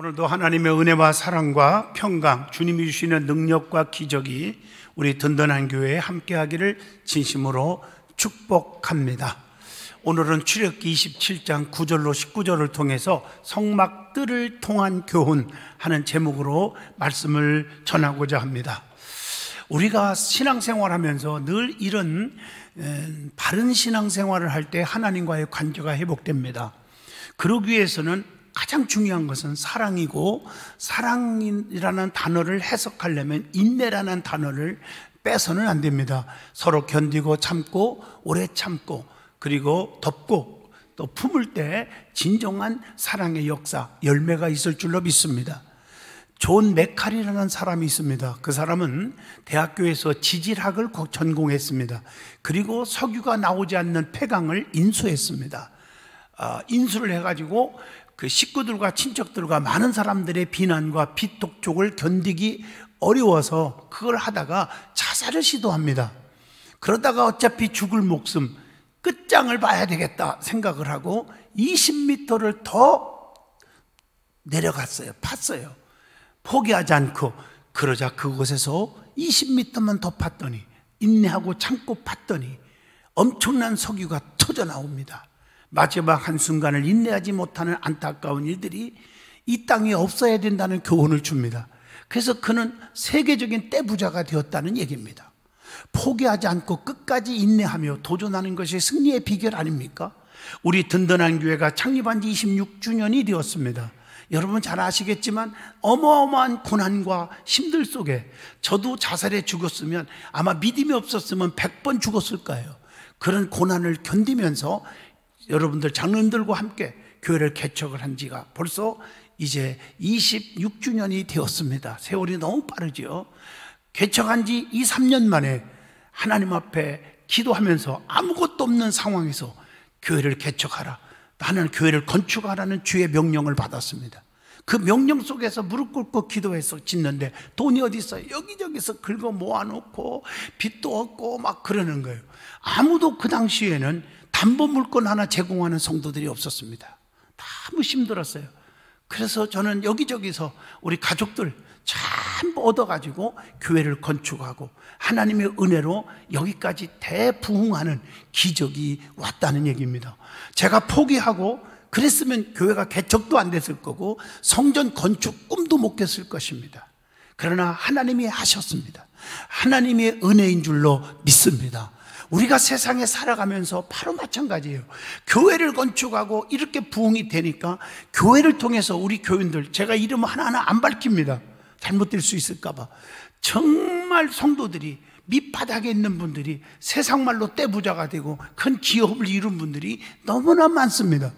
오늘도 하나님의 은혜와 사랑과 평강, 주님이 주시는 능력과 기적이 우리 든든한 교회에 함께하기를 진심으로 축복합니다. 오늘은 출애굽기 27장 9절로 19절을 통해서 성막들을 통한 교훈 하는 제목으로 말씀을 전하고자 합니다. 우리가 신앙생활하면서 늘 이런 바른 신앙생활을 할 때 하나님과의 관계가 회복됩니다. 그러기 위해서는 가장 중요한 것은 사랑이고, 사랑이라는 단어를 해석하려면 인내라는 단어를 빼서는 안 됩니다. 서로 견디고 참고 오래 참고 그리고 덮고 또 품을 때 진정한 사랑의 역사, 열매가 있을 줄로 믿습니다. 존 메칼이라는 사람이 있습니다. 그 사람은 대학교에서 지질학을 전공했습니다. 그리고 석유가 나오지 않는 폐광을 인수했습니다. 인수를 해가지고 그 식구들과 친척들과 많은 사람들의 비난과 비독촉을 견디기 어려워서 그걸 하다가 자살을 시도합니다. 그러다가 어차피 죽을 목숨, 끝장을 봐야 되겠다 생각을 하고 20m를 더 내려갔어요. 팠어요. 포기하지 않고. 그러자 그곳에서 20m만 더 팠더니, 인내하고 참고 팠더니 엄청난 석유가 터져 나옵니다. 마지막 한순간을 인내하지 못하는 안타까운 일들이 이 땅에 없어야 된다는 교훈을 줍니다. 그래서 그는 세계적인 떼부자가 되었다는 얘기입니다. 포기하지 않고 끝까지 인내하며 도전하는 것이 승리의 비결 아닙니까? 우리 든든한 교회가 창립한 지 26주년이 되었습니다. 여러분 잘 아시겠지만 어마어마한 고난과 힘들 속에, 저도 자살해 죽었으면 아마 믿음이 없었으면 100번 죽었을 거예요. 그런 고난을 견디면서 여러분들 장로님들과 함께 교회를 개척을 한 지가 벌써 이제 26주년이 되었습니다. 세월이 너무 빠르죠. 개척한 지 2, 3년 만에 하나님 앞에 기도하면서 아무것도 없는 상황에서 교회를 개척하라, 나는 교회를 건축하라는 주의 명령을 받았습니다. 그 명령 속에서 무릎 꿇고 기도해서 짓는데 돈이 어디 있어요? 여기저기서 긁어 모아놓고 빚도 없고 막 그러는 거예요. 아무도 그 당시에는 담보 물건 하나 제공하는 성도들이 없었습니다. 너무 힘들었어요. 그래서 저는 여기저기서 우리 가족들 전부 얻어가지고 교회를 건축하고 하나님의 은혜로 여기까지 대부흥하는 기적이 왔다는 얘기입니다. 제가 포기하고 그랬으면 교회가 개척도 안 됐을 거고 성전 건축 꿈도 못 꿨을 것입니다. 그러나 하나님이 하셨습니다. 하나님의 은혜인 줄로 믿습니다. 우리가 세상에 살아가면서 바로 마찬가지예요. 교회를 건축하고 이렇게 부흥이 되니까 교회를 통해서 우리 교인들, 제가 이름 하나하나 안 밝힙니다. 잘못될 수 있을까 봐. 정말 성도들이, 밑바닥에 있는 분들이 세상 말로 떼부자가 되고 큰 기업을 이룬 분들이 너무나 많습니다.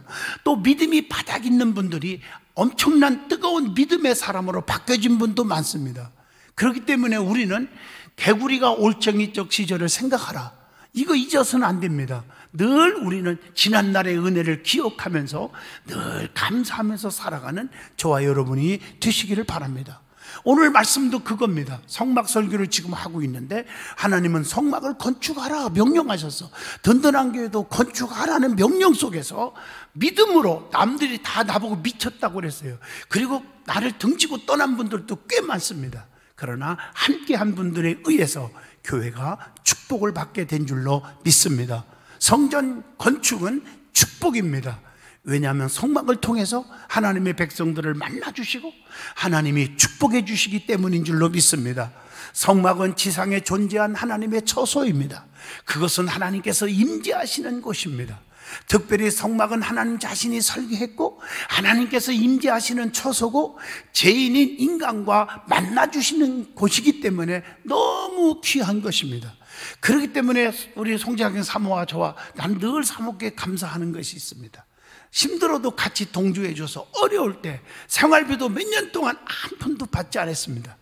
또 믿음이 바닥 있는 분들이 엄청난 뜨거운 믿음의 사람으로 바뀌어진 분도 많습니다. 그렇기 때문에 우리는 개구리가 올챙이적 시절을 생각하라, 이거 잊어서는 안 됩니다. 늘 우리는 지난날의 은혜를 기억하면서 늘 감사하면서 살아가는 저와 여러분이 되시기를 바랍니다. 오늘 말씀도 그겁니다. 성막 설교를 지금 하고 있는데 하나님은 성막을 건축하라 명령하셔서 든든한 교회도 건축하라는 명령 속에서 믿음으로, 남들이 다 나보고 미쳤다고 그랬어요. 그리고 나를 등지고 떠난 분들도 꽤 많습니다. 그러나 함께한 분들에 의해서 교회가 축복을 받게 된 줄로 믿습니다. 성전 건축은 축복입니다. 왜냐하면 성막을 통해서 하나님의 백성들을 만나주시고 하나님이 축복해 주시기 때문인 줄로 믿습니다. 성막은 지상에 존재한 하나님의 처소입니다. 그것은 하나님께서 임재하시는 곳입니다. 특별히 성막은 하나님 자신이 설계했고 하나님께서 임재하시는 처소고 죄인인 인간과 만나주시는 곳이기 때문에 너무 귀한 것입니다. 그렇기 때문에 우리 송재학생 사모와 저와 난 늘 사모께 감사하는 것이 있습니다. 힘들어도 같이 동조해줘서 어려울 때 생활비도 몇 년 동안 한 푼도 받지 않았습니다.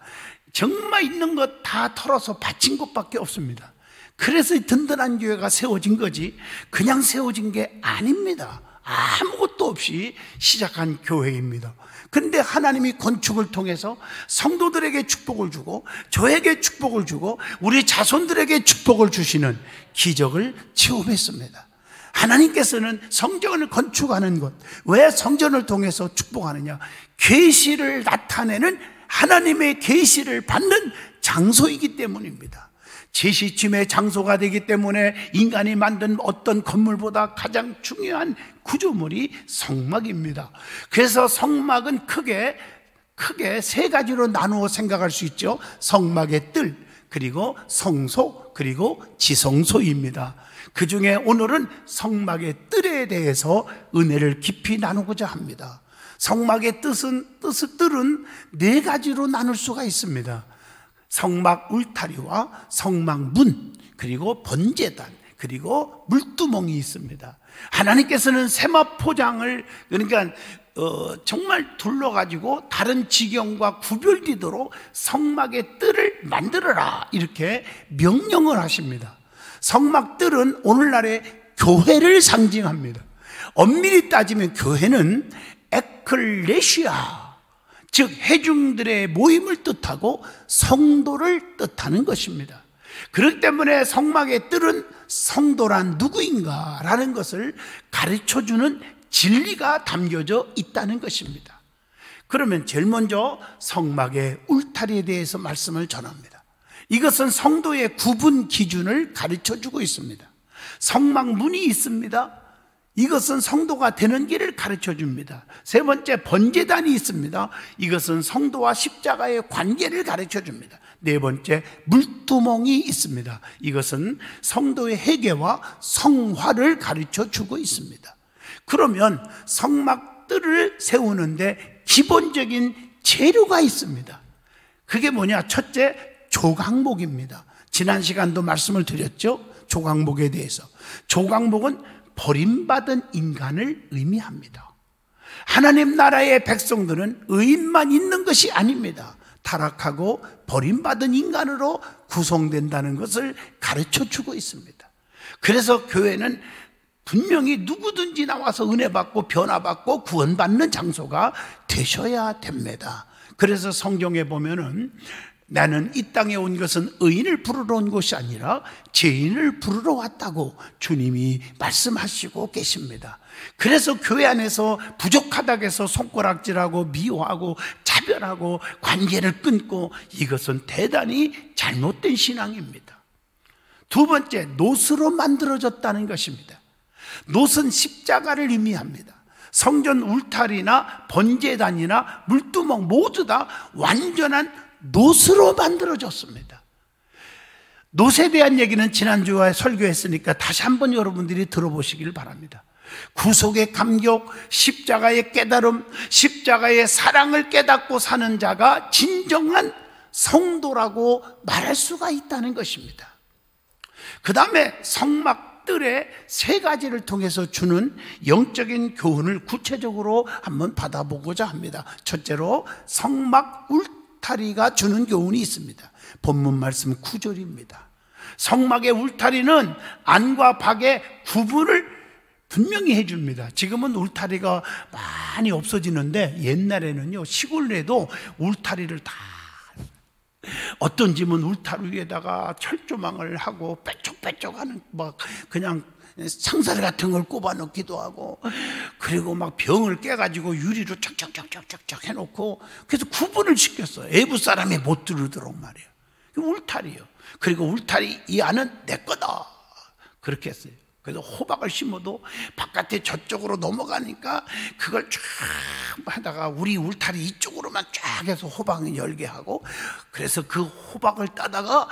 정말 있는 것 다 털어서 바친 것밖에 없습니다. 그래서 든든한 교회가 세워진 거지 그냥 세워진 게 아닙니다. 아무것도 없이 시작한 교회입니다. 그런데 하나님이 건축을 통해서 성도들에게 축복을 주고 저에게 축복을 주고 우리 자손들에게 축복을 주시는 기적을 체험했습니다. 하나님께서는 성전을 건축하는 것, 왜 성전을 통해서 축복하느냐? 계시를 나타내는, 하나님의 계시를 받는 장소이기 때문입니다. 제시침의 장소가 되기 때문에 인간이 만든 어떤 건물보다 가장 중요한 구조물이 성막입니다. 그래서 성막은 크게 세 가지로 나누어 생각할 수 있죠. 성막의 뜰, 그리고 성소, 그리고 지성소입니다. 그 중에 오늘은 성막의 뜰에 대해서 은혜를 깊이 나누고자 합니다. 성막의 뜰은 네 가지로 나눌 수가 있습니다. 성막 울타리와 성막 문, 그리고 번제단, 그리고 물두멍이 있습니다. 하나님께서는 세마포장을, 그러니까 정말 둘러가지고 다른 지경과 구별되도록 성막의 뜰을 만들어라, 이렇게 명령을 하십니다. 성막 뜰은 오늘날의 교회를 상징합니다. 엄밀히 따지면 교회는 에클레시아, 즉 회중들의 모임을 뜻하고 성도를 뜻하는 것입니다. 그렇기 때문에 성막의 뜰은 성도란 누구인가 라는 것을 가르쳐주는 진리가 담겨져 있다는 것입니다. 그러면 제일 먼저 성막의 울타리에 대해서 말씀을 전합니다. 이것은 성도의 구분 기준을 가르쳐주고 있습니다. 성막 문이 있습니다. 이것은 성도가 되는 길을 가르쳐줍니다. 세 번째, 번제단이 있습니다. 이것은 성도와 십자가의 관계를 가르쳐줍니다. 네 번째, 물두멍이 있습니다. 이것은 성도의 회개와 성화를 가르쳐주고 있습니다. 그러면 성막들을 세우는데 기본적인 재료가 있습니다. 그게 뭐냐? 첫째, 조각목입니다. 지난 시간도 말씀을 드렸죠? 조각목에 대해서. 조각목은 버림받은 인간을 의미합니다. 하나님 나라의 백성들은 의인만 있는 것이 아닙니다. 타락하고 버림받은 인간으로 구성된다는 것을 가르쳐주고 있습니다. 그래서 교회는 분명히 누구든지 나와서 은혜받고 변화받고 구원받는 장소가 되셔야 됩니다. 그래서 성경에 보면은 나는 이 땅에 온 것은 의인을 부르러 온 것이 아니라 죄인을 부르러 왔다고 주님이 말씀하시고 계십니다. 그래서 교회 안에서 부족하다고 해서 손가락질하고 미워하고 차별하고 관계를 끊고, 이것은 대단히 잘못된 신앙입니다. 두 번째, 놋으로 만들어졌다는 것입니다. 놋은 십자가를 의미합니다. 성전 울타리나 번제단이나 물두멍 모두 다 완전한 놋으로 만들어졌습니다. 놋에 대한 얘기는 지난주에 설교했으니까 다시 한번 여러분들이 들어보시길 바랍니다. 구속의 감격, 십자가의 깨달음, 십자가의 사랑을 깨닫고 사는 자가 진정한 성도라고 말할 수가 있다는 것입니다. 그 다음에 성막들의 세 가지를 통해서 주는 영적인 교훈을 구체적으로 한번 받아보고자 합니다. 첫째로 성막 울타리가 주는 교훈이 있습니다. 본문 말씀 9절입니다. 성막의 울타리는 안과 밖의 구분을 분명히 해줍니다. 지금은 울타리가 많이 없어지는데 옛날에는요, 시골에도 울타리를 다, 어떤 집은 울타리 위에다가 철조망을 하고 빼쪽빼쪽하는 막 그냥 상사리 같은 걸 꼽아 넣기도 하고, 그리고 막 병을 깨가지고 유리로 척척척척척 해놓고, 그래서 구분을 시켰어요. 외부 사람이 못 들으도록 말이에요. 울타리요. 그리고 울타리 이 안은 내 거다, 그렇게 했어요. 그래서 호박을 심어도 바깥에 저쪽으로 넘어가니까 그걸 쫙 하다가 우리 울타리 이쪽으로만 쫙 해서 호박을 열게 하고, 그래서 그 호박을 따다가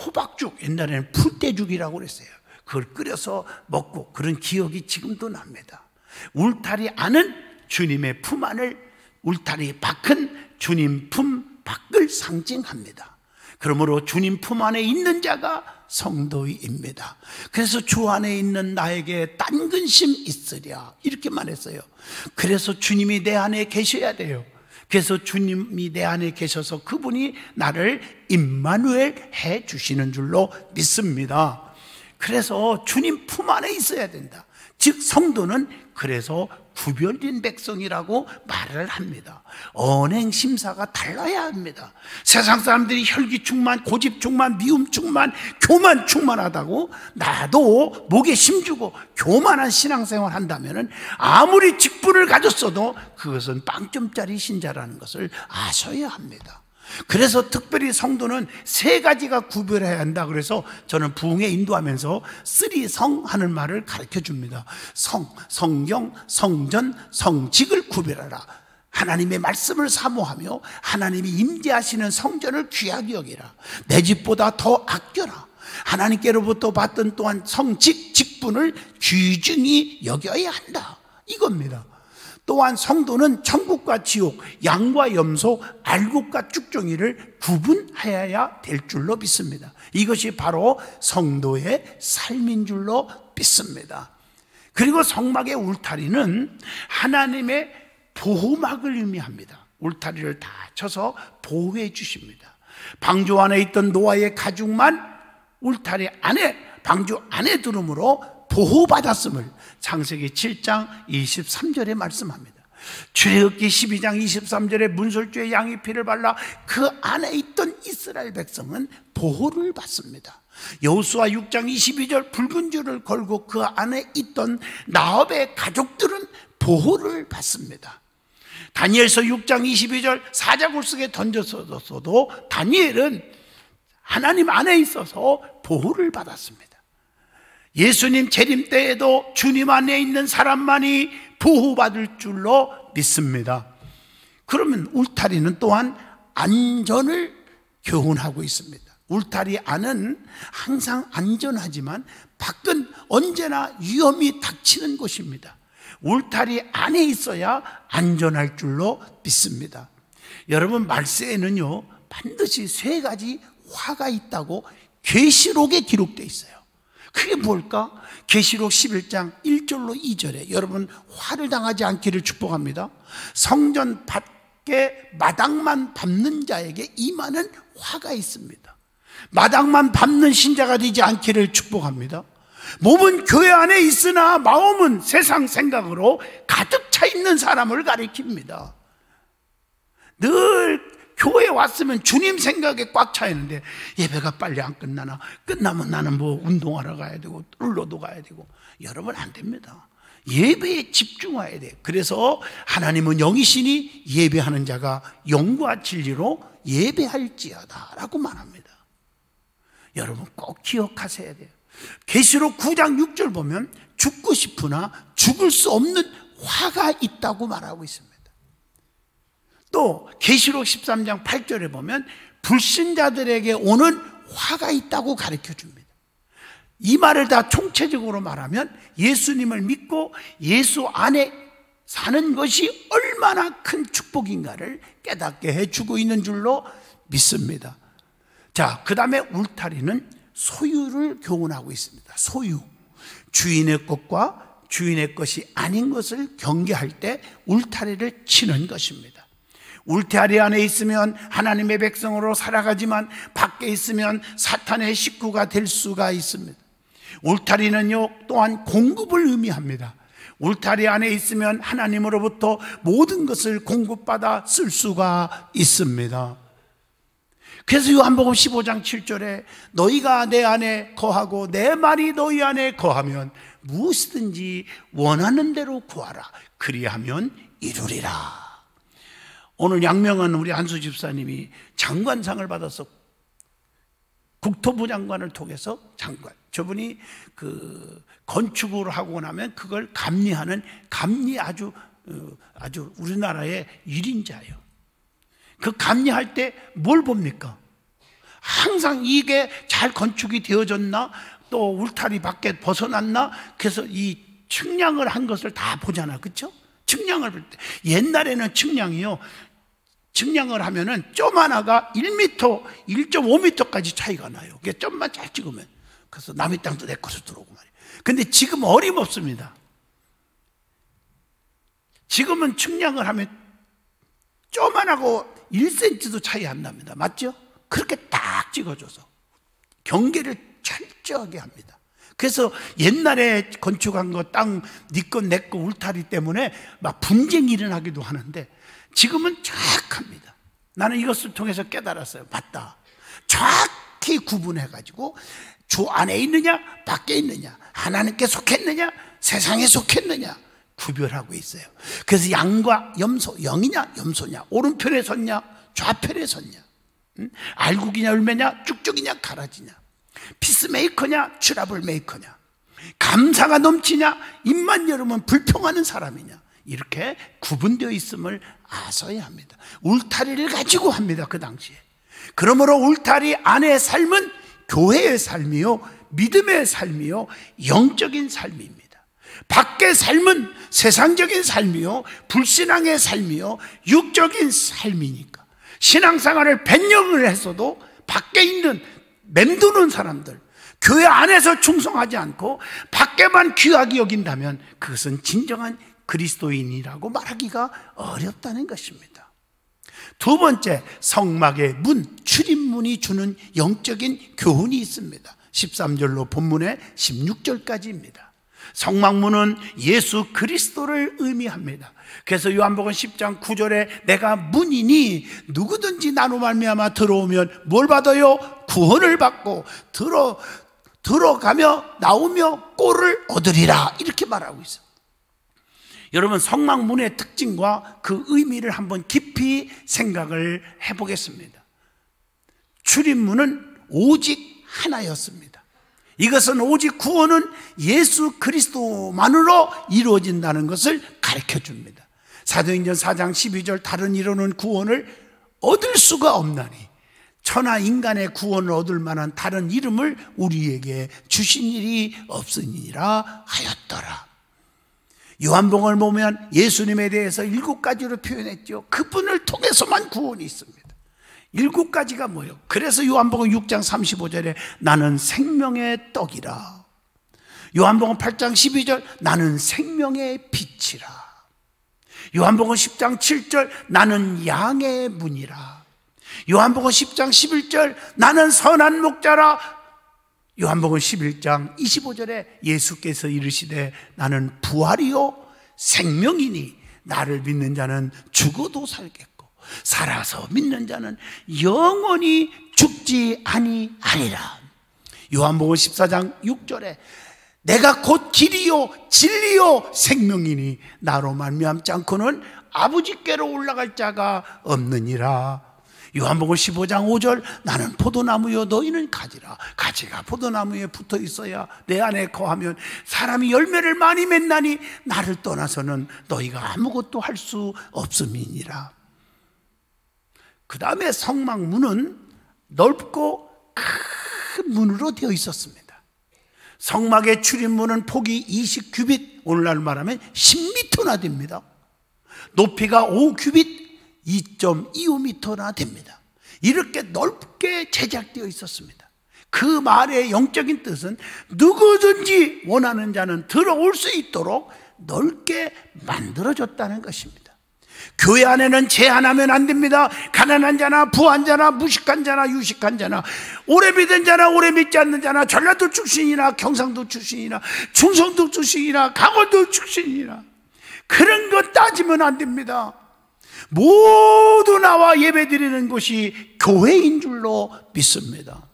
호박죽, 옛날에는 풀떼죽이라고 그랬어요. 그걸 끓여서 먹고, 그런 기억이 지금도 납니다. 울타리 안은 주님의 품 안을, 울타리 밖은 주님 품 밖을 상징합니다. 그러므로 주님 품 안에 있는 자가 성도입니다. 그래서 주 안에 있는 나에게 딴 근심 있으랴, 이렇게 말했어요. 그래서 주님이 내 안에 계셔야 돼요. 그래서 주님이 내 안에 계셔서 그분이 나를 임마누엘 해 주시는 줄로 믿습니다. 그래서 주님 품 안에 있어야 된다. 즉 성도는 그래서 구별된 백성이라고 말을 합니다. 언행 심사가 달라야 합니다. 세상 사람들이 혈기 충만, 고집 충만, 미움 충만, 교만 충만하다고 나도 목에 힘주고 교만한 신앙생활 한다면 아무리 직분을 가졌어도 그것은 빵점짜리 신자라는 것을 아셔야 합니다. 그래서 특별히 성도는 세 가지가 구별해야 한다. 그래서 저는 부흥에 인도하면서 쓰리성 하는 말을 가르쳐 줍니다. 성경, 성전, 성직을 구별하라. 하나님의 말씀을 사모하며 하나님이 임재하시는 성전을 귀하게 여기라. 내 집보다 더 아껴라. 하나님께로부터 받던 또한 성직, 직분을 귀중히 여겨야 한다. 이겁니다. 또한 성도는 천국과 지옥, 양과 염소, 알곡과 쭉종이를 구분하여야 될 줄로 믿습니다. 이것이 바로 성도의 삶인 줄로 믿습니다. 그리고 성막의 울타리는 하나님의 보호막을 의미합니다. 울타리를 다 쳐서 보호해 주십니다. 방주 안에 있던 노아의 가죽만 울타리 안에, 방주 안에 들음으로 보호받았음을 창세기 7장 23절에 말씀합니다. 출애굽기 12장 23절에 문설주에 양의 피를 발라 그 안에 있던 이스라엘 백성은 보호를 받습니다. 여호수아 6장 22절 붉은 줄을 걸고 그 안에 있던 나업의 가족들은 보호를 받습니다. 다니엘서 6장 22절 사자굴 속에 던졌어도 다니엘은 하나님 안에 있어서 보호를 받았습니다. 예수님 재림 때에도 주님 안에 있는 사람만이 보호받을 줄로 믿습니다. 그러면 울타리는 또한 안전을 교훈하고 있습니다. 울타리 안은 항상 안전하지만 밖은 언제나 위험이 닥치는 곳입니다. 울타리 안에 있어야 안전할 줄로 믿습니다. 여러분, 말세에는요 반드시 세 가지 화가 있다고 계시록에 기록되어 있어요. 그게 뭘까? 계시록 11장 1절로 2절에 여러분 화를 당하지 않기를 축복합니다. 성전 밖에 마당만 밟는 자에게 임하는 화가 있습니다. 마당만 밟는 신자가 되지 않기를 축복합니다. 몸은 교회 안에 있으나 마음은 세상 생각으로 가득 차 있는 사람을 가리킵니다. 늘 교회에 왔으면 주님 생각에 꽉 차 있는데 예배가 빨리 안 끝나나, 끝나면 나는 뭐 운동하러 가야 되고 을로도 가야 되고. 여러분, 안 됩니다. 예배에 집중해야 돼요. 그래서 하나님은 영이시니 예배하는 자가 영과 진리로 예배할지어다 라고 말합니다. 여러분 꼭 기억하셔야 돼요. 계시록 9장 6절 보면 죽고 싶으나 죽을 수 없는 화가 있다고 말하고 있습니다. 또 계시록 13장 8절에 보면 불신자들에게 오는 화가 있다고 가르쳐 줍니다. 이 말을 다 총체적으로 말하면 예수님을 믿고 예수 안에 사는 것이 얼마나 큰 축복인가를 깨닫게 해주고 있는 줄로 믿습니다. 자, 그 다음에 울타리는 소유를 교훈하고 있습니다. 소유, 주인의 것과 주인의 것이 아닌 것을 경계할 때 울타리를 치는 것입니다. 울타리 안에 있으면 하나님의 백성으로 살아가지만 밖에 있으면 사탄의 식구가 될 수가 있습니다. 울타리는요 또한 공급을 의미합니다. 울타리 안에 있으면 하나님으로부터 모든 것을 공급받아 쓸 수가 있습니다. 그래서 요한복음 15장 7절에 너희가 내 안에 거하고 내 말이 너희 안에 거하면 무엇이든지 원하는 대로 구하라. 그리하면 이루리라. 오늘 양명한 우리 안수 집사님이 장관상을 받아서 국토부 장관을 통해서 장관, 저분이 그 건축을 하고 나면 그걸 감리하는 감리 아주 우리나라의 1인자예요. 그 감리할 때 뭘 봅니까? 항상 이게 잘 건축이 되어졌나, 또 울타리 밖에 벗어났나, 그래서 이 측량을 한 것을 다 보잖아, 그렇죠? 측량을 볼 때 옛날에는 측량이요, 측량을 하면은 점 하나가 1m, 1.5m까지 차이가 나요. 그게 점만 잘 찍으면. 그래서 남의 땅도 내 것으로 들어오고 말이에요. 근데 지금 어림없습니다. 지금은 측량을 하면 점 하나고 1cm도 차이 안 납니다. 맞죠? 그렇게 딱 찍어줘서 경계를 철저하게 합니다. 그래서 옛날에 건축한 거 땅 네 거 내 거 울타리 때문에 막 분쟁이 일어나기도 하는데 지금은 정확합니다. 나는 이것을 통해서 깨달았어요. 맞다. 정확히 구분해가지고 주 안에 있느냐 밖에 있느냐, 하나님께 속했느냐 세상에 속했느냐 구별하고 있어요. 그래서 양과 염소, 영이냐 염소냐, 오른편에 섰냐 좌편에 섰냐, 알곡이냐 열매냐 쭉쭉이냐 가라지냐, 피스메이커냐 트러블 메이커냐, 감사가 넘치냐 입만 열으면 불평하는 사람이냐, 이렇게 구분되어 있음을 아셔야 합니다. 울타리를 가지고 합니다. 그 당시에. 그러므로 울타리 안의 삶은 교회의 삶이요 믿음의 삶이요 영적인 삶입니다. 밖의 삶은 세상적인 삶이요 불신앙의 삶이요 육적인 삶이니까 신앙생활을 100년을 했어도 밖에 있는 맴도는 사람들, 교회 안에서 충성하지 않고 밖에만 귀하게 여긴다면 그것은 진정한 그리스도인이라고 말하기가 어렵다는 것입니다. 두 번째, 성막의 문, 출입문이 주는 영적인 교훈이 있습니다. 13절로 본문의 16절까지입니다. 성막문은 예수 그리스도를 의미합니다. 그래서 요한복음 10장 9절에 내가 문이니 누구든지 나로 말미암아 들어오면 뭘 받아요? 구원을 받고 들어가며 나오며 꼴을 얻으리라, 이렇게 말하고 있어요. 여러분, 성막문의 특징과 그 의미를 한번 깊이 생각을 해보겠습니다. 출입문은 오직 하나였습니다. 이것은 오직 구원은 예수 그리스도만으로 이루어진다는 것을 가르쳐 줍니다. 사도행전 4장 12절 다른 이로는 구원을 얻을 수가 없나니 천하 인간의 구원을 얻을 만한 다른 이름을 우리에게 주신 일이 없으니라 하였더라. 요한복음을 보면 예수님에 대해서 7가지로 표현했죠. 그분을 통해서만 구원이 있습니다. 7가지가 뭐예요? 그래서 요한복음 6장 35절에 나는 생명의 떡이라, 요한복음 8장 12절 나는 생명의 빛이라, 요한복음 10장 7절 나는 양의 문이라, 요한복음 10장 11절 나는 선한 목자라, 요한복음 11장 25절에 예수께서 이르시되 나는 부활이요 생명이니 나를 믿는 자는 죽어도 살겠고 살아서 믿는 자는 영원히 죽지 아니하리라. 요한복음 14장 6절에 내가 곧 길이요 진리요 생명이니 나로 말미암지 않고는 아버지께로 올라갈 자가 없느니라. 요한복음 15장 5절 나는 포도나무요 너희는 가지라. 가지가 포도나무에 붙어 있어야 내 안에 거하면 사람이 열매를 많이 맺나니 나를 떠나서는 너희가 아무것도 할 수 없음이니라. 그 다음에 성막문은 넓고 큰 문으로 되어 있었습니다. 성막의 출입문은 폭이 20규빗, 오늘날 말하면 10m나 됩니다. 높이가 5규빗, 2.25m나 됩니다. 이렇게 넓게 제작되어 있었습니다. 그 말의 영적인 뜻은 누구든지 원하는 자는 들어올 수 있도록 넓게 만들어졌다는 것입니다. 교회 안에는 제한하면 안 됩니다. 가난한 자나 부한 자나 무식한 자나 유식한 자나 오래 믿은 자나 오래 믿지 않는 자나 전라도 출신이나 경상도 출신이나 충청도 출신이나 강원도 출신이나 그런 것 따지면 안 됩니다. 모두 나와 예배드리는 곳이 교회인 줄로 믿습니다.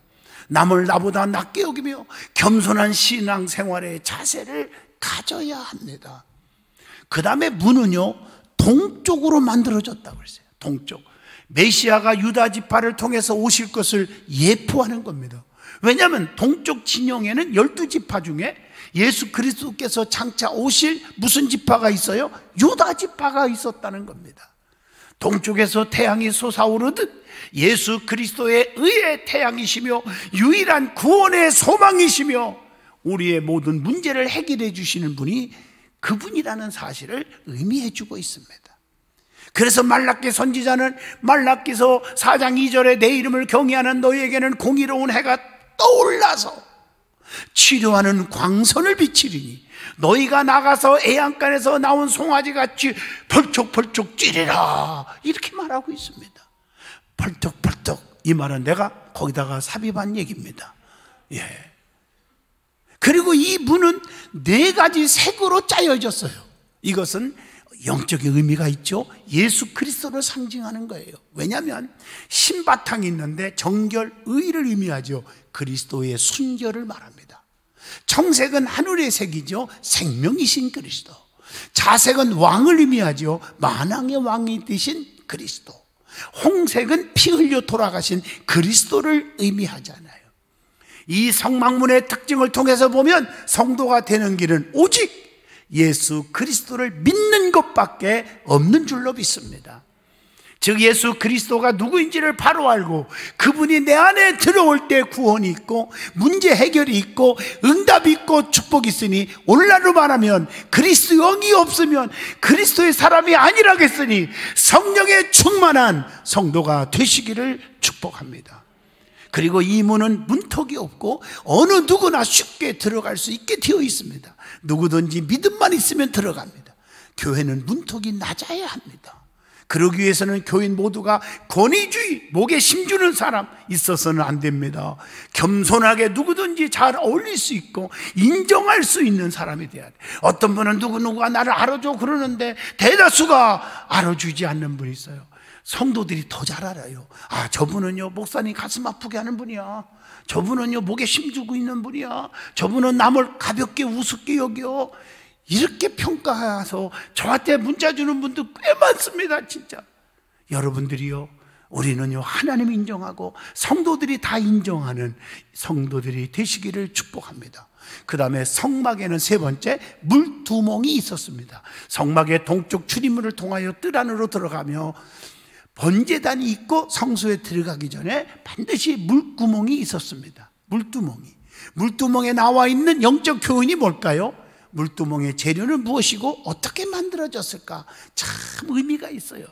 남을 나보다 낮게 여기며 겸손한 신앙생활의 자세를 가져야 합니다. 그 다음에 문은요 동쪽으로 만들어졌다고 그랬어요. 동쪽. 메시아가 유다 지파를 통해서 오실 것을 예표하는 겁니다. 왜냐하면 동쪽 진영에는 12지파 중에 예수 그리스도께서 장차 오실 무슨 지파가 있어요? 유다 지파가 있었다는 겁니다. 동쪽에서 태양이 솟아오르듯 예수 그리스도의 의의 태양이시며 유일한 구원의 소망이시며 우리의 모든 문제를 해결해 주시는 분이 그분이라는 사실을 의미해 주고 있습니다. 그래서 말라기 선지자는 말라기서 4장 2절에 내 이름을 경외하는 너희에게는 공의로운 해가 떠올라서 치료하는 광선을 비치리니 너희가 나가서 애양간에서 나온 송아지같이 펄쩍펄쩍 뛰리라, 이렇게 말하고 있습니다. 펄쩍펄쩍, 이 말은 내가 거기다가 삽입한 얘기입니다. 예. 그리고 이 문은 4가지 색으로 짜여졌어요. 이것은 영적인 의미가 있죠. 예수 그리스도를 상징하는 거예요. 왜냐하면 신바탕이 있는데 정결, 의를 의미하죠. 그리스도의 순결을 말합니다. 청색은 하늘의 색이죠. 생명이신 그리스도. 자색은 왕을 의미하죠. 만왕의 왕이 되신 그리스도. 홍색은 피 흘려 돌아가신 그리스도를 의미하잖아요. 이 성막문의 특징을 통해서 보면 성도가 되는 길은 오직 예수 그리스도를 믿는 것밖에 없는 줄로 믿습니다. 즉 예수 그리스도가 누구인지를 바로 알고 그분이 내 안에 들어올 때 구원이 있고 문제 해결이 있고 응답이 있고 축복이 있으니 오늘날로 말하면 그리스도 영이 없으면 그리스도의 사람이 아니라겠으니 성령에 충만한 성도가 되시기를 축복합니다. 그리고 이 문은 문턱이 없고 어느 누구나 쉽게 들어갈 수 있게 되어 있습니다. 누구든지 믿음만 있으면 들어갑니다. 교회는 문턱이 낮아야 합니다. 그러기 위해서는 교인 모두가 권위주의, 목에 힘주는 사람 있어서는 안 됩니다. 겸손하게 누구든지 잘 어울릴 수 있고 인정할 수 있는 사람이 돼야 돼. 어떤 분은 누구누구가 나를 알아줘 그러는데 대다수가 알아주지 않는 분이 있어요. 성도들이 더 잘 알아요. 아, 저분은요 목사님 가슴 아프게 하는 분이야. 저분은요 목에 힘주고 있는 분이야. 저분은 남을 가볍게 우습게 여겨. 이렇게 평가해서 저한테 문자 주는 분도 꽤 많습니다. 진짜 여러분들이요, 우리는요 하나님 인정하고 성도들이 다 인정하는 성도들이 되시기를 축복합니다. 그 다음에 성막에는 3번째 물두멍이 있었습니다. 성막의 동쪽 출입문을 통하여 뜰 안으로 들어가며 번제단이 있고 성소에 들어가기 전에 반드시 물구멍이 있었습니다. 물두멍에 나와 있는 영적 교훈이 뭘까요? 물두멍의 재료는 무엇이고 어떻게 만들어졌을까? 참 의미가 있어요.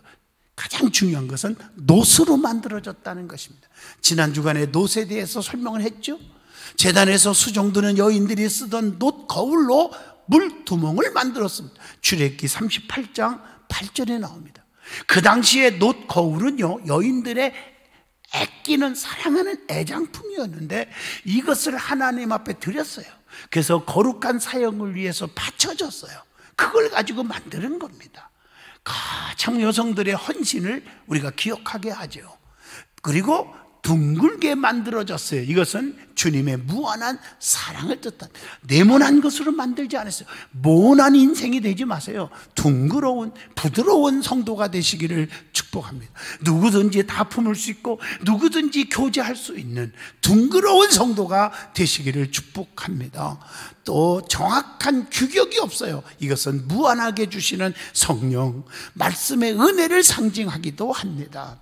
가장 중요한 것은 놋으로 만들어졌다는 것입니다. 지난 주간에 놋에 대해서 설명을 했죠. 제단에서 수종드는 여인들이 쓰던 놋 거울로 물두멍을 만들었습니다. 출애굽기 38장 8절에 나옵니다. 그 당시에 놋 거울은요 여인들의 아끼는 사랑하는 애장품이었는데 이것을 하나님 앞에 드렸어요. 그래서 거룩한 사역을 위해서 바쳐졌어요. 그걸 가지고 만드는 겁니다. 가장 여성들의 헌신을 우리가 기억하게 하죠. 그리고 둥글게 만들어졌어요. 이것은 주님의 무한한 사랑을 뜻한, 네모난 것으로 만들지 않았어요. 모난 인생이 되지 마세요. 둥그러운 부드러운 성도가 되시기를 축복합니다. 누구든지 다 품을 수 있고 누구든지 교제할 수 있는 둥그러운 성도가 되시기를 축복합니다. 또 정확한 규격이 없어요. 이것은 무한하게 주시는 성령, 말씀의 은혜를 상징하기도 합니다.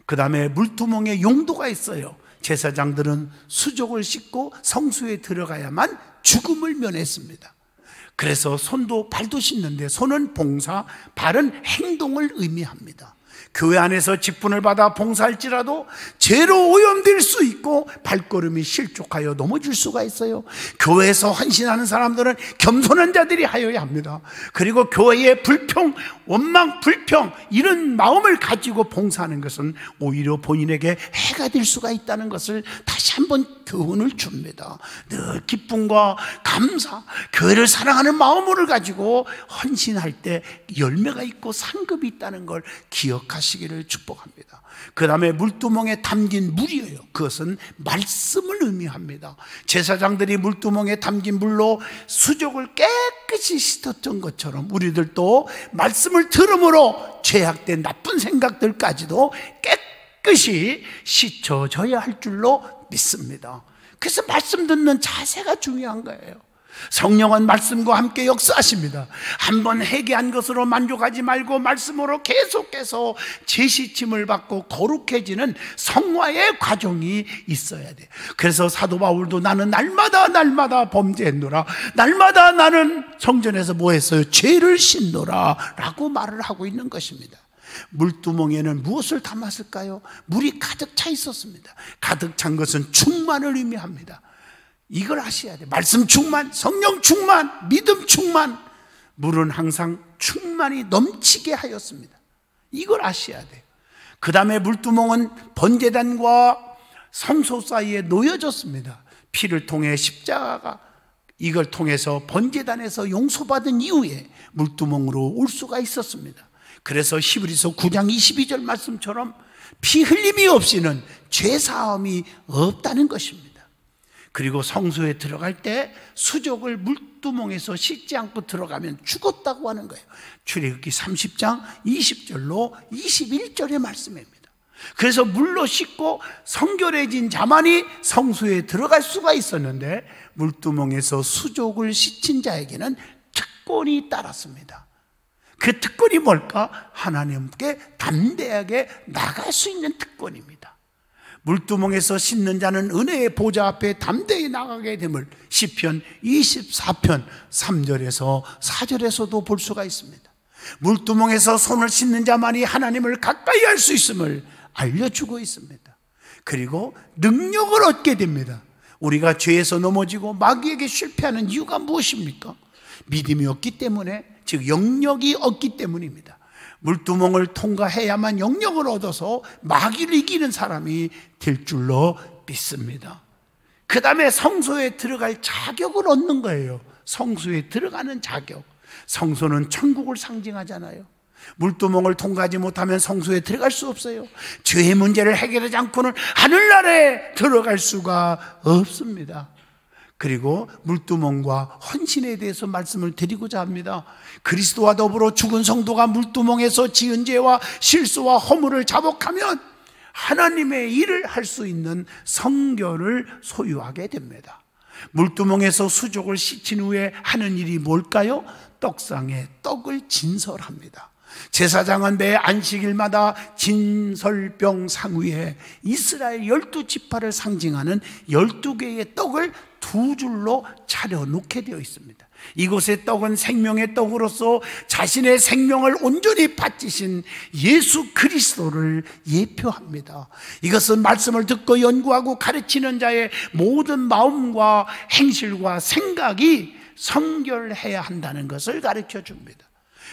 그 다음에 물두멍에 용도가 있어요. 제사장들은 수족을 씻고 성수에 들어가야만 죽음을 면했습니다. 그래서 손도 발도 씻는데 손은 봉사, 발은 행동을 의미합니다. 교회 안에서 직분을 받아 봉사할지라도 죄로 오염될 수 있고 발걸음이 실족하여 넘어질 수가 있어요. 교회에서 헌신하는 사람들은 겸손한 자들이 하여야 합니다. 그리고 교회의 불평, 원망, 불평 이런 마음을 가지고 봉사하는 것은 오히려 본인에게 해가 될 수가 있다는 것을 다시 한번 교훈을 줍니다. 늘 기쁨과 감사, 교회를 사랑하는 마음을 가지고 헌신할 때 열매가 있고 상급이 있다는 걸 기억하시기를 축복합니다. 그 다음에 물두멍에 담긴 물이에요. 그것은 말씀을 의미합니다. 제사장들이 물두멍에 담긴 물로 수족을 깨끗이 씻었던 것처럼 우리들도 말씀을 들음으로 죄악된 나쁜 생각들까지도 깨끗이 씻어져야 할 줄로 믿습니다. 그래서 말씀 듣는 자세가 중요한 거예요. 성령은 말씀과 함께 역사하십니다. 한번 회개한 것으로 만족하지 말고 말씀으로 계속해서 재시침을 받고 거룩해지는 성화의 과정이 있어야 돼요. 그래서 사도 바울도 나는 날마다 범죄했노라, 날마다 나는 성전에서 뭐 했어요? 죄를 씻노라 라고 말을 하고 있는 것입니다. 물두멍에는 무엇을 담았을까요? 물이 가득 차 있었습니다. 가득 찬 것은 충만을 의미합니다. 이걸 아셔야 돼요. 말씀 충만, 성령 충만, 믿음 충만. 물은 항상 충만히 넘치게 하였습니다. 이걸 아셔야 돼요. 그 다음에 물두멍은 번제단과 성소 사이에 놓여졌습니다. 피를 통해 십자가가 이걸 통해서 번제단에서 용서받은 이후에 물두멍으로 올 수가 있었습니다. 그래서 히브리서 9장 22절 말씀처럼 피 흘림이 없이는 죄사함이 없다는 것입니다. 그리고 성소에 들어갈 때 수족을 물두멍에서 씻지 않고 들어가면 죽었다고 하는 거예요. 출애굽기 30장 20절로 21절의 말씀입니다. 그래서 물로 씻고 성결해진 자만이 성소에 들어갈 수가 있었는데, 물두멍에서 수족을 씻은 자에게는 특권이 따랐습니다. 그 특권이 뭘까? 하나님께 담대하게 나갈 수 있는 특권입니다. 물두멍에서 씻는 자는 은혜의 보좌 앞에 담대히 나가게 됨을 시편 24편 3절에서 4절에서도 볼 수가 있습니다. 물두멍에서 손을 씻는 자만이 하나님을 가까이 할 수 있음을 알려주고 있습니다. 그리고 능력을 얻게 됩니다. 우리가 죄에서 넘어지고 마귀에게 실패하는 이유가 무엇입니까? 믿음이 없기 때문에, 즉 영력이 없기 때문입니다. 물두멍을 통과해야만 영력을 얻어서 마귀를 이기는 사람이 될 줄로 믿습니다. 그 다음에 성소에 들어갈 자격을 얻는 거예요. 성소에 들어가는 자격. 성소는 천국을 상징하잖아요. 물두멍을 통과하지 못하면 성소에 들어갈 수 없어요. 죄의 문제를 해결하지 않고는 하늘나라에 들어갈 수가 없습니다. 그리고 물두멍과 헌신에 대해서 말씀을 드리고자 합니다. 그리스도와 더불어 죽은 성도가 물두멍에서 지은 죄와 실수와 허물을 자복하면 하나님의 일을 할 수 있는 성결을 소유하게 됩니다. 물두멍에서 수족을 씻은 후에 하는 일이 뭘까요? 떡상에 떡을 진설합니다. 제사장은 매 안식일마다 진설병 상위에 이스라엘 12지파를 상징하는 12개의 떡을 두 줄로 차려놓게 되어 있습니다. 이곳의 떡은 생명의 떡으로서 자신의 생명을 온전히 바치신 예수 그리스도를 예표합니다. 이것은 말씀을 듣고 연구하고 가르치는 자의 모든 마음과 행실과 생각이 성결해야 한다는 것을 가르쳐 줍니다.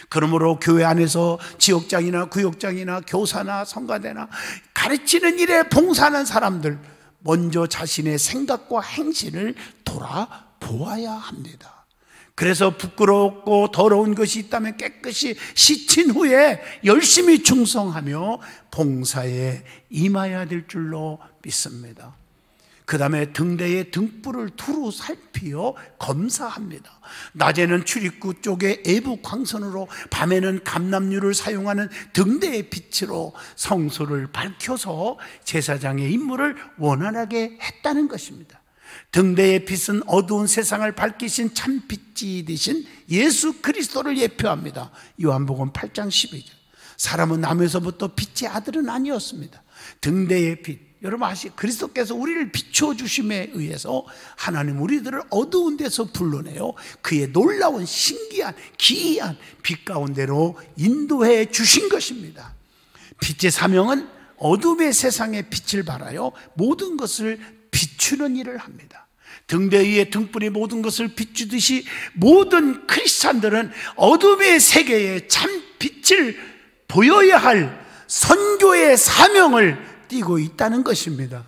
그러므로 교회 안에서 지역장이나 구역장이나 교사나 성가대나 가르치는 일에 봉사하는 사람들, 먼저 자신의 생각과 행실을 돌아보아야 합니다. 그래서 부끄럽고 더러운 것이 있다면 깨끗이 씻은 후에 열심히 충성하며 봉사에 임해야 될 줄로 믿습니다. 그 다음에 등대의 등불을 두루 살피어 검사합니다. 낮에는 출입구 쪽에 애부 광선으로, 밤에는 감람유를 사용하는 등대의 빛으로 성소를 밝혀서 제사장의 임무를 원활하게 했다는 것입니다. 등대의 빛은 어두운 세상을 밝히신 참빛이 되신 예수 그리스도를 예표합니다. 요한복음 8장 12절. 사람은 나면서부터 빛의 아들은 아니었습니다. 등대의 빛, 여러분 그리스도께서 우리를 비춰주심에 의해서 하나님 우리들을 어두운 데서 불러내어 그의 놀라운 신기한 기이한 빛 가운데로 인도해 주신 것입니다. 빛의 사명은 어둠의 세상에 빛을 발하여 모든 것을 비추는 일을 합니다. 등대 위에 등불이 모든 것을 비추듯이 모든 크리스찬들은 어둠의 세계에 참 빛을 보여야 할 선교의 사명을 띠고 있다는 것입니다.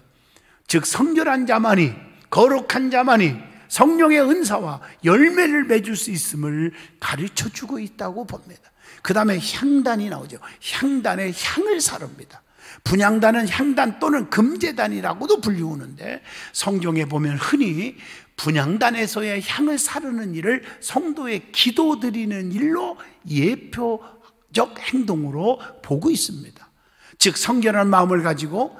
즉 성결한 자만이, 거룩한 자만이 성령의 은사와 열매를 맺을 수 있음을 가르쳐주고 있다고 봅니다. 그 다음에 향단이 나오죠. 향단의 향을 사릅니다. 분향단은 향단 또는 금제단이라고도 불리우는데, 성경에 보면 흔히 분향단에서의 향을 사르는 일을 성도의 기도 드리는 일로 예표적 행동으로 보고 있습니다. 즉 성결한 마음을 가지고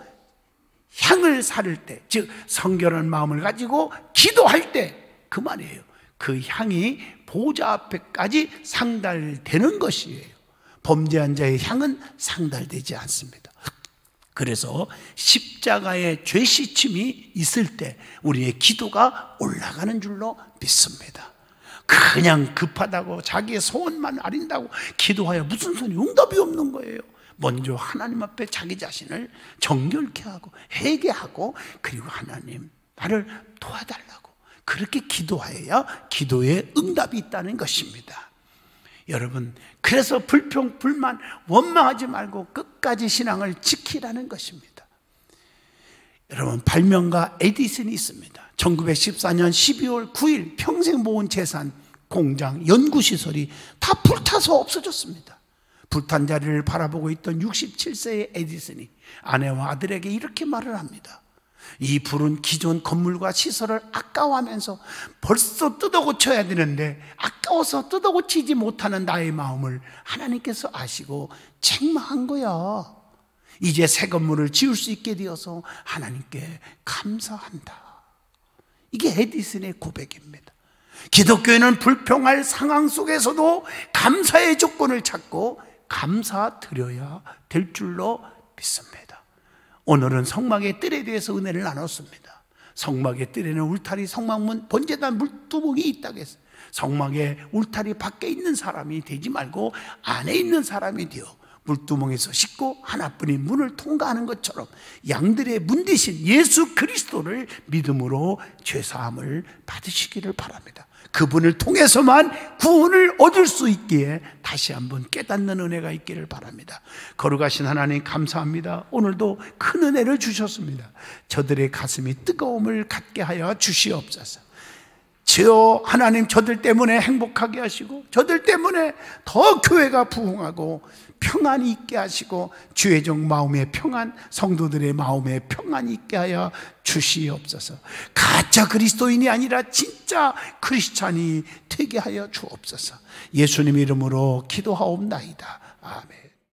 향을 사를 때, 즉 성결한 마음을 가지고 기도할 때 그 말이에요. 그 향이 보좌 앞에까지 상달되는 것이에요. 범죄한 자의 향은 상달되지 않습니다. 그래서 십자가의 죄시침이 있을 때 우리의 기도가 올라가는 줄로 믿습니다. 그냥 급하다고 자기의 소원만 아린다고 기도하여 무슨 소리, 응답이 없는 거예요. 먼저 하나님 앞에 자기 자신을 정결케 하고 회개하고, 그리고 하나님 나를 도와달라고 그렇게 기도해야 기도에 응답이 있다는 것입니다. 여러분, 그래서 불평, 불만, 원망하지 말고 끝까지 신앙을 지키라는 것입니다. 여러분, 발명가 에디슨이 있습니다. 1914년 12월 9일 평생 모은 재산, 공장, 연구시설이 다 불타서 없어졌습니다. 불탄 자리를 바라보고 있던 67세의 에디슨이 아내와 아들에게 이렇게 말을 합니다. 이 불은 기존 건물과 시설을 아까워하면서 벌써 뜯어고쳐야 되는데 아까워서 뜯어고치지 못하는 나의 마음을 하나님께서 아시고 책망한 거야. 이제 새 건물을 지을 수 있게 되어서 하나님께 감사한다. 이게 에디슨의 고백입니다. 기독교회는 불평할 상황 속에서도 감사의 조건을 찾고 감사드려야 될 줄로 믿습니다. 오늘은 성막의 뜰에 대해서 은혜를 나눴습니다. 성막의 뜰에는 울타리, 성막문, 번제단, 물두멍이 있다고 했어요. 성막의 울타리 밖에 있는 사람이 되지 말고 안에 있는 사람이 되어 물두멍에서 씻고 하나뿐인 문을 통과하는 것처럼 양들의 문 대신 예수 그리스도를 믿음으로 죄사함을 받으시기를 바랍니다. 그분을 통해서만 구원을 얻을 수 있기에 다시 한번 깨닫는 은혜가 있기를 바랍니다. 거룩하신 하나님 감사합니다. 오늘도 큰 은혜를 주셨습니다. 저들의 가슴이 뜨거움을 갖게 하여 주시옵소서. 주여 하나님, 저들 때문에 행복하게 하시고 저들 때문에 더 교회가 부흥하고 평안이 있게 하시고 주의 종 마음의 평안, 성도들의 마음의 평안이 있게 하여 주시옵소서. 가짜 그리스도인이 아니라 진짜 크리스찬이 되게 하여 주옵소서. 예수님 이름으로 기도하옵나이다. 아멘.